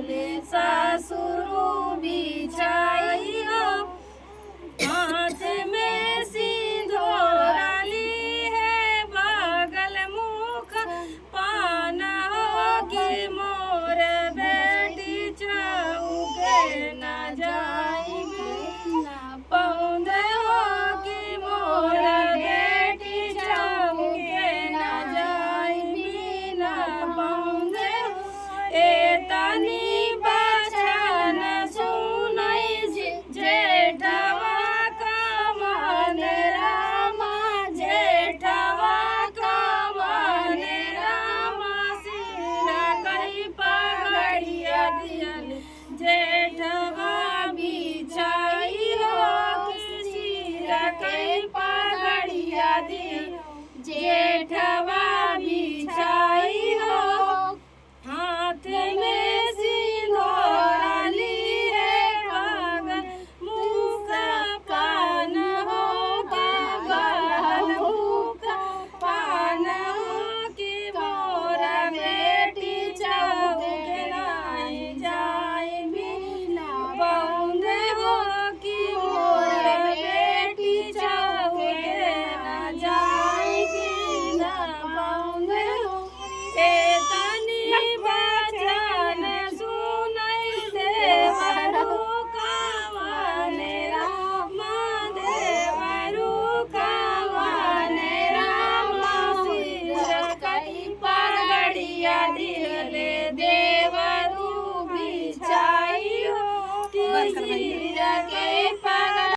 ले सासुरु बिछाई हो, हाथ में सिंदूरा ली है, बगल मुख पान होगी मोर बेटी चौके न जाएगी, पौंद होगी मोर बेटी चौके न जाएगी, न पौंद ए तनी